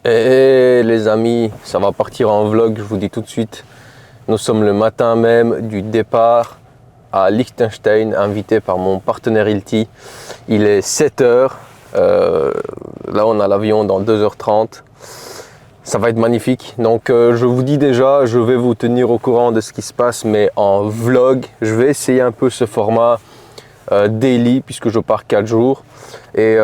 Et les amis, ça va partir en vlog, je vous dis tout de suite. Nous sommes le matin même du départ à Liechtenstein, invité par mon partenaire Ilti. Il est 7h, là on a l'avion dans 2h30. Ça va être magnifique, donc je vous dis déjà, je vais vous tenir au courant de ce qui se passe, mais en vlog. Je vais essayer un peu ce format daily, puisque je pars 4 jours. Et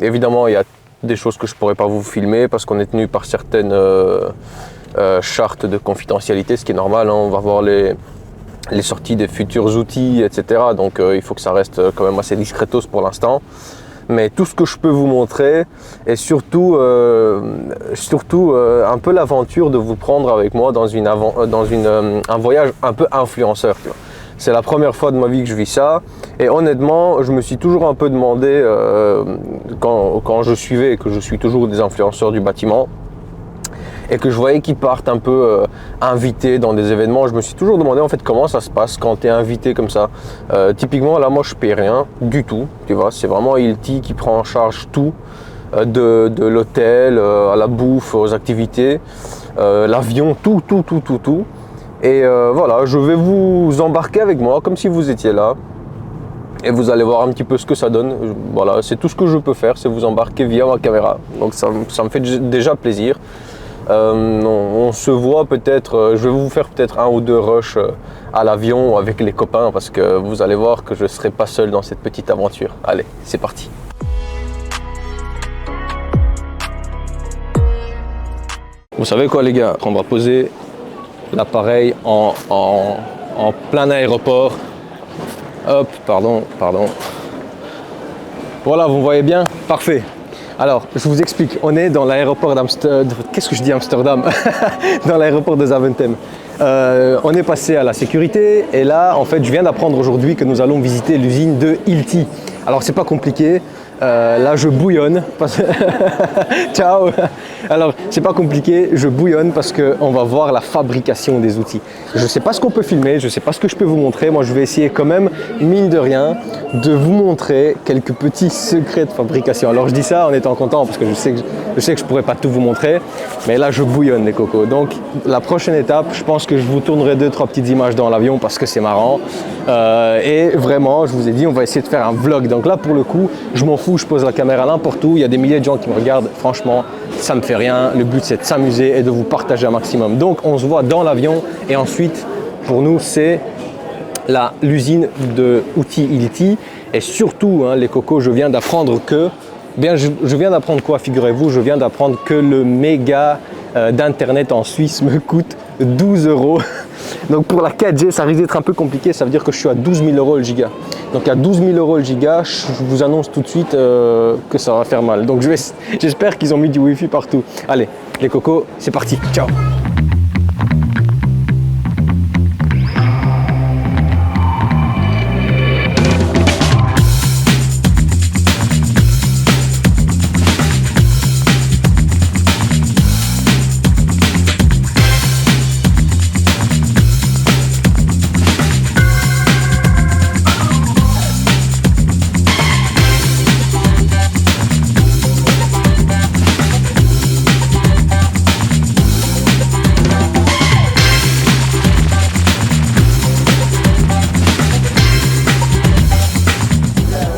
évidemment, il y a des choses que je ne pourrais pas vous filmer, parce qu'on est tenu par certaines chartes de confidentialité, ce qui est normal, hein. On va voir les sorties des futurs outils, etc. Donc il faut que ça reste quand même assez discretos pour l'instant. Mais tout ce que je peux vous montrer est surtout un peu l'aventure de vous prendre avec moi dans un voyage un peu influenceur. C'est la première fois de ma vie que je vis ça. Et honnêtement, je me suis toujours un peu demandé, quand je suivais et que je suis toujours des influenceurs du bâtiment, et que je voyais qu'ils partent un peu invités dans des événements, je me suis toujours demandé en fait comment ça se passe quand tu es invité comme ça. Typiquement là, moi je paie rien du tout, tu vois, c'est vraiment Ilti qui prend en charge tout, de l'hôtel à la bouffe, aux activités, l'avion, tout. Et voilà, je vais vous embarquer avec moi comme si vous étiez là. Et vous allez voir un petit peu ce que ça donne. Voilà, c'est tout ce que je peux faire, c'est vous embarquer via ma caméra. Donc ça me fait déjà plaisir. On se voit peut-être, je vais vous faire peut-être 1 ou 2 rushs à l'avion avec les copains, parce que vous allez voir que je ne serai pas seul dans cette petite aventure. Allez, c'est parti. Vous savez quoi les gars, on va poser l'appareil en plein aéroport. Hop, pardon. Voilà, vous voyez bien, parfait. Alors, je vous explique, on est dans l'aéroport d'Amsterdam, qu'est-ce que je dis Amsterdam? Dans l'aéroport de Zaventem. On est passé à la sécurité et là, en fait, je viens d'apprendre aujourd'hui que nous allons visiter l'usine de Ilti. Alors, c'est pas compliqué. Là, je bouillonne. Ciao. Alors, c'est pas compliqué, je bouillonne parce qu'on va voir la fabrication des outils. Je sais pas ce qu'on peut filmer, je sais pas ce que je peux vous montrer. Moi, je vais essayer quand même, mine de rien, de vous montrer quelques petits secrets de fabrication. Alors, je dis ça en étant content parce que je sais que je pourrais pas tout vous montrer, mais là, je bouillonne les cocos. Donc, la prochaine étape, je pense que je vous tournerai 2-3 petites images dans l'avion parce que c'est marrant. Et vraiment, je vous ai dit, on va essayer de faire un vlog. Donc là, pour le coup, je m'en fous, je pose la caméra n'importe où. Il y a des milliers de gens qui me regardent. Franchement, ça me fait rien. Le but, c'est de s'amuser et de vous partager un maximum. Donc, on se voit dans l'avion et ensuite, pour nous, c'est l'usine de outils Ilti. Et surtout, hein, les cocos, je viens d'apprendre que... je viens d'apprendre quoi, figurez-vous? Je viens d'apprendre que le méga d'internet en Suisse me coûte 12 €. Donc pour la 4G, ça risque d'être un peu compliqué. Ça veut dire que je suis à 12 000 € le giga. Donc à 12 000 € le giga, je vous annonce tout de suite que ça va faire mal. Donc j'espère qu'ils ont mis du Wi-Fi partout. Allez, les cocos, c'est parti. Ciao.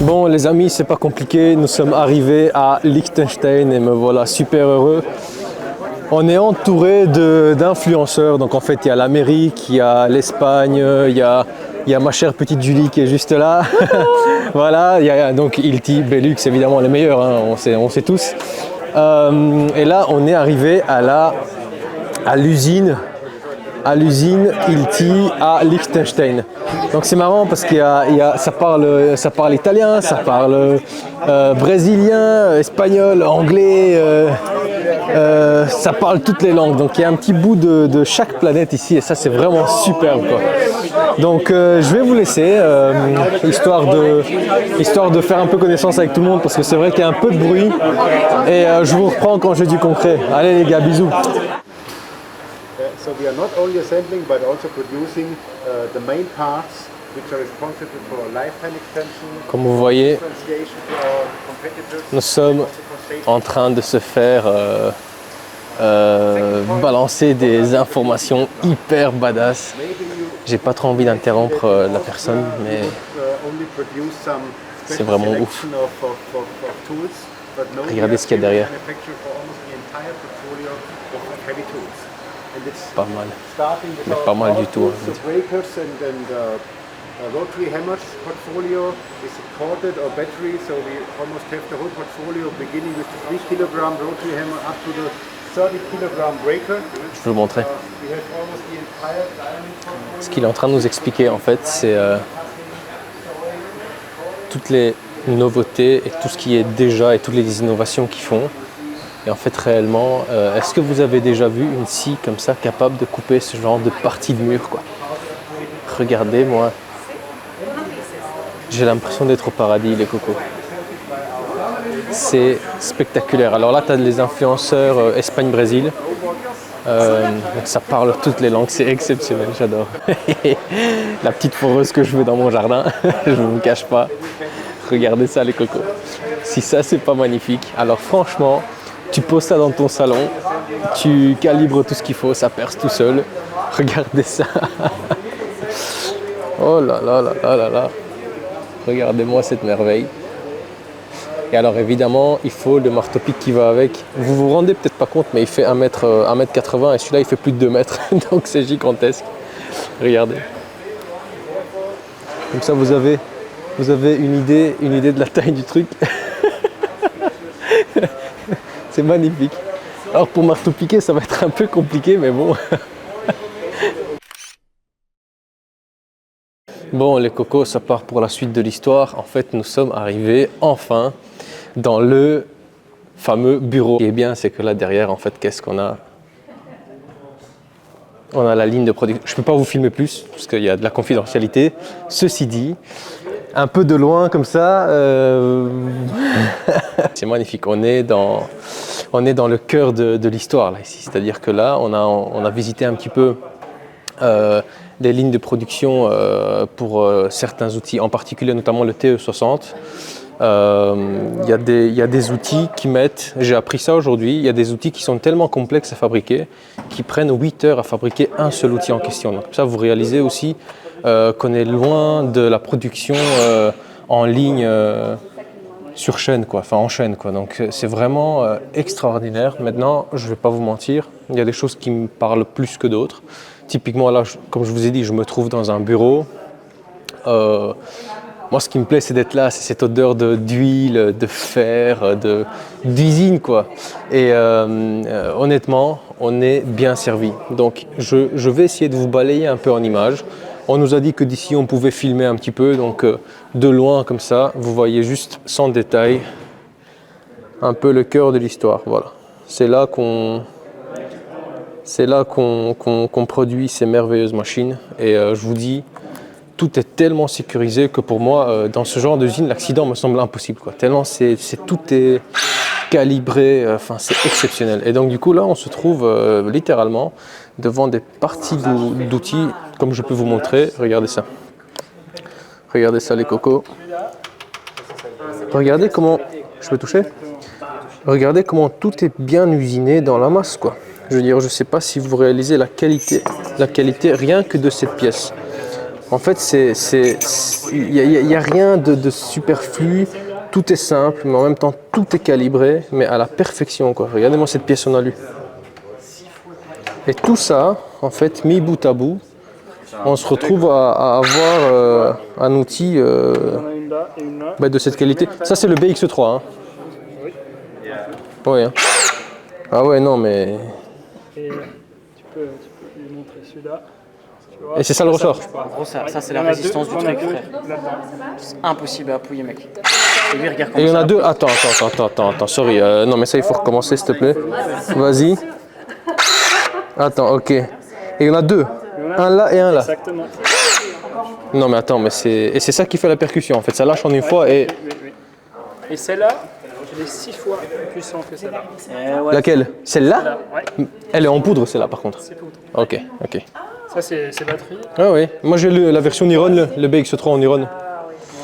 Bon les amis, c'est pas compliqué, nous sommes arrivés à Liechtenstein et me voilà super heureux. On est entouré d'influenceurs, donc en fait il y a l'Amérique, il y a l'Espagne, il y a ma chère petite Julie qui est juste là. Voilà, il y a donc Ilti, Belux évidemment les meilleurs, hein, on sait tous. Et là on est arrivé à l'usine Ilti à Liechtenstein. Donc c'est marrant parce qu'il ça parle italien, ça parle brésilien, espagnol, anglais, ça parle toutes les langues. Donc il y a un petit bout de chaque planète ici et ça c'est vraiment superbe quoi. Donc je vais vous laisser histoire de faire un peu connaissance avec tout le monde parce que c'est vrai qu'il y a un peu de bruit et je vous reprends quand j'ai du concret. Allez les gars, bisous. So we are not only assembling but also producing the main parts which are responsible for lifetime extension. Comme vous voyez, nous sommes en train de se faire balancer des informations hyper badass. J'ai pas trop envie d'interrompre la personne, mais c'est vraiment ouf. Regardez ce qu'il y a derrière. Pas mal. Mais pas mal du tout. Rotary hammers portfolio is corded or battery, so we almost have the whole portfolio beginning with the 3 kg rotary hammer up to the 30 kg breaker. Je vais vous montrer. We have almost the entire diamond portfolio. Ce qu'il est en train de nous expliquer en fait, c'est toutes les nouveautés et tout ce qui est déjà et toutes les innovations qu'ils font. Et en fait réellement, est-ce que vous avez déjà vu une scie comme ça capable de couper ce genre de partie de mur quoi? Regardez moi. J'ai l'impression d'être au paradis, les cocos. C'est spectaculaire. Alors là, tu as les influenceurs Espagne-Brésil. Donc ça parle toutes les langues, c'est exceptionnel, j'adore. La petite foreuse que je veux dans mon jardin, je ne vous cache pas. Regardez ça, les cocos. Si ça, c'est pas magnifique, alors franchement, tu poses ça dans ton salon, tu calibres tout ce qu'il faut, ça perce tout seul. Regardez ça. Oh là là là là là là. Regardez-moi cette merveille. Et alors évidemment, il faut le marteau-pic qui va avec. Vous vous rendez peut-être pas compte, mais il fait 1m80 et celui-là il fait plus de 2 mètres. Donc c'est gigantesque. Regardez. Comme ça vous avez une idée de la taille du truc. C'est magnifique. Alors pour marteau-piquer, ça va être un peu compliqué, mais bon. Bon les cocos, ça part pour la suite de l'histoire. En fait, nous sommes arrivés enfin dans le fameux bureau. Ce qui est bien, c'est que là derrière, en fait, qu'est-ce qu'on a? On a la ligne de production. Je ne peux pas vous filmer plus, parce qu'il y a de la confidentialité. Ceci dit, un peu de loin comme ça, c'est magnifique. On est dans le cœur de l'histoire là ici. C'est-à-dire que là, on a visité un petit peu les lignes de production pour certains outils, en particulier notamment le TE60. Il y a des outils qui mettent, j'ai appris ça aujourd'hui, il y a des outils qui sont tellement complexes à fabriquer, qui prennent 8 heures à fabriquer un seul outil en question. Donc ça, vous réalisez aussi qu'on est loin de la production en ligne sur chaîne, quoi, enfin en chaîne, quoi. Donc c'est vraiment extraordinaire. Maintenant, je ne vais pas vous mentir, il y a des choses qui me parlent plus que d'autres. Typiquement là, comme je vous ai dit, je me trouve dans un bureau. Moi, ce qui me plaît, c'est d'être là, c'est cette odeur d'huile, de fer, d'usine, quoi. Et honnêtement, on est bien servi. Donc, je vais essayer de vous balayer un peu en images. On nous a dit que d'ici, on pouvait filmer un petit peu. Donc, de loin, comme ça, vous voyez juste sans détail un peu le cœur de l'histoire. Voilà. C'est là qu'on produit ces merveilleuses machines. Et je vous dis, tout est tellement sécurisé que pour moi, dans ce genre d'usine, l'accident me semble impossible, quoi. Tellement tout est calibré, enfin c'est exceptionnel. Et donc du coup là, on se trouve littéralement devant des parties d'outils, comme je peux vous montrer. Regardez ça. Regardez ça les cocos. Regardez comment, je peux toucher? Regardez comment tout est bien usiné dans la masse, quoi. Je veux dire, je ne sais pas si vous réalisez la qualité rien que de cette pièce. En fait, il n'y a rien de superflu, tout est simple, mais en même temps, tout est calibré, mais à la perfection, quoi. Regardez-moi cette pièce en alu. Et tout ça, en fait, mis bout à bout, on se retrouve à avoir un outil de cette qualité. Ça, c'est le BX3. Hein. Oui. Hein. Ah ouais, non, mais... Et tu peux lui montrer celui-là. Et c'est ça le ressort. En gros, ça c'est la résistance du truc, frère. C'est impossible à appuyer, mec. Et lui, regarde Et il y en a deux. Attends, sorry. Non, mais ça, il faut recommencer, s'il te plaît. Vas-y. Attends, ok. Et il y en a deux. Un là et un là. Exactement. Non, mais attends, mais c'est ça qui fait la percussion. En fait, ça lâche en une fois et. Oui. Et celle-là, elle est 6 fois plus puissante que celle-là. Laquelle? Celle-là? Ouais. Elle est en poudre, celle-là, par contre. C'est poudre. Ok. Ça, c'est batterie. Ah oui. Moi, j'ai la version Niron, le BX3 en Niron.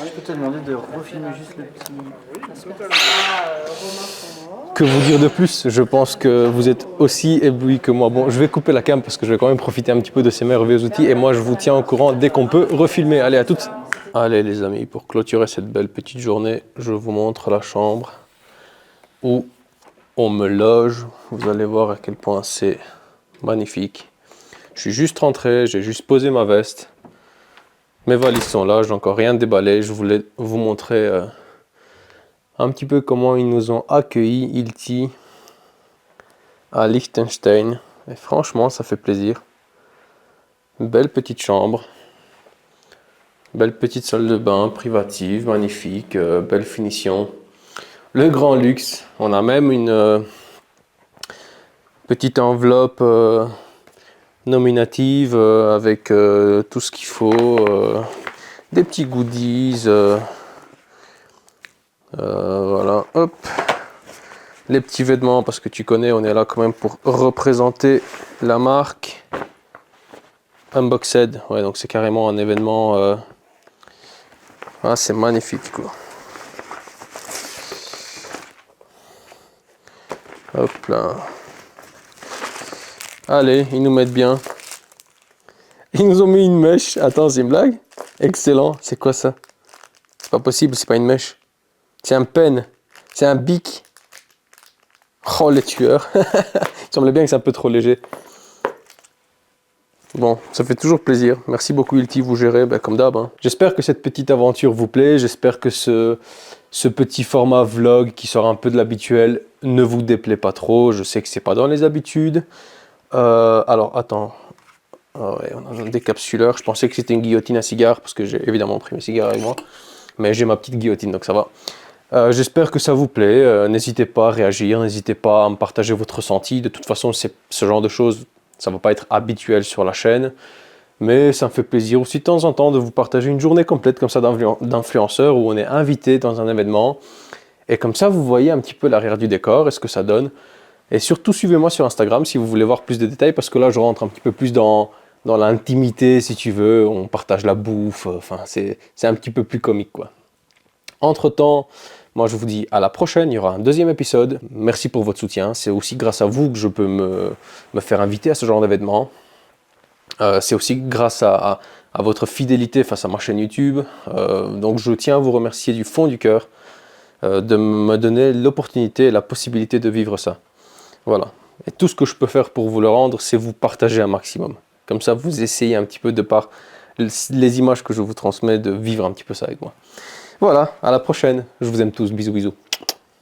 Je peux te demander de refilmer juste le petit... que vous dire de plus? Je pense que vous êtes aussi ébloui que moi. Bon, je vais couper la cam parce que je vais quand même profiter un petit peu de ces merveilleux outils et moi je vous tiens au courant dès qu'on peut refilmer. Allez, à toutes. Allez les amis, pour clôturer cette belle petite journée, je vous montre la chambre où on me loge. Vous allez voir à quel point c'est magnifique. Je suis juste rentré, j'ai juste posé ma veste. Mes valises sont là, je n'ai encore rien déballé. Je voulais vous montrer un petit peu comment ils nous ont accueillis, Hilti, à Liechtenstein. Et franchement, ça fait plaisir. Une belle petite chambre. Belle petite salle de bain privative, magnifique, belle finition. Le grand luxe. On a même une petite enveloppe nominative avec tout ce qu'il faut. Des petits goodies. Voilà, hop. Les petits vêtements, parce que tu connais, on est là quand même pour représenter la marque. Unboxed, ouais, donc c'est carrément un événement. Ah, c'est magnifique, quoi. Hop là. Allez, ils nous mettent bien. Ils nous ont mis une mèche. Attends, c'est une blague? Excellent. C'est quoi ça? C'est pas possible, c'est pas une mèche. C'est un pen. C'est un bic. Oh, les tueurs. Il semblait bien que c'est un peu trop léger. Bon, ça fait toujours plaisir. Merci beaucoup Hilti, vous gérez comme d'hab. Hein. J'espère que cette petite aventure vous plaît. J'espère que ce petit format vlog qui sort un peu de l'habituel ne vous déplaît pas trop. Je sais que c'est pas dans les habitudes. Alors, attends. Ah ouais, on a un décapsuleur. Je pensais que c'était une guillotine à cigare parce que j'ai évidemment pris mes cigares avec moi. Mais j'ai ma petite guillotine, donc ça va. J'espère que ça vous plaît. N'hésitez pas à réagir. N'hésitez pas à me partager votre ressenti. De toute façon, c'est ce genre de choses. Ça ne va pas être habituel sur la chaîne, mais ça me fait plaisir aussi de temps en temps de vous partager une journée complète comme ça d'influenceur où on est invité dans un événement. Et comme ça, vous voyez un petit peu l'arrière du décor et ce que ça donne. Et surtout, suivez-moi sur Instagram si vous voulez voir plus de détails parce que là, je rentre un petit peu plus dans l'intimité, si tu veux. On partage la bouffe. Enfin, c'est un petit peu plus comique, quoi. Entre-temps, moi, je vous dis à la prochaine, il y aura un deuxième épisode. Merci pour votre soutien. C'est aussi grâce à vous que je peux me faire inviter à ce genre d'événement. C'est aussi grâce à votre fidélité face à ma chaîne YouTube. Donc, je tiens à vous remercier du fond du cœur de me donner l'opportunité et la possibilité de vivre ça. Voilà. Et tout ce que je peux faire pour vous le rendre, c'est vous partager un maximum. Comme ça, vous essayez un petit peu de par les images que je vous transmets, de vivre un petit peu ça avec moi. Voilà, à la prochaine. Je vous aime tous. Bisous, bisous.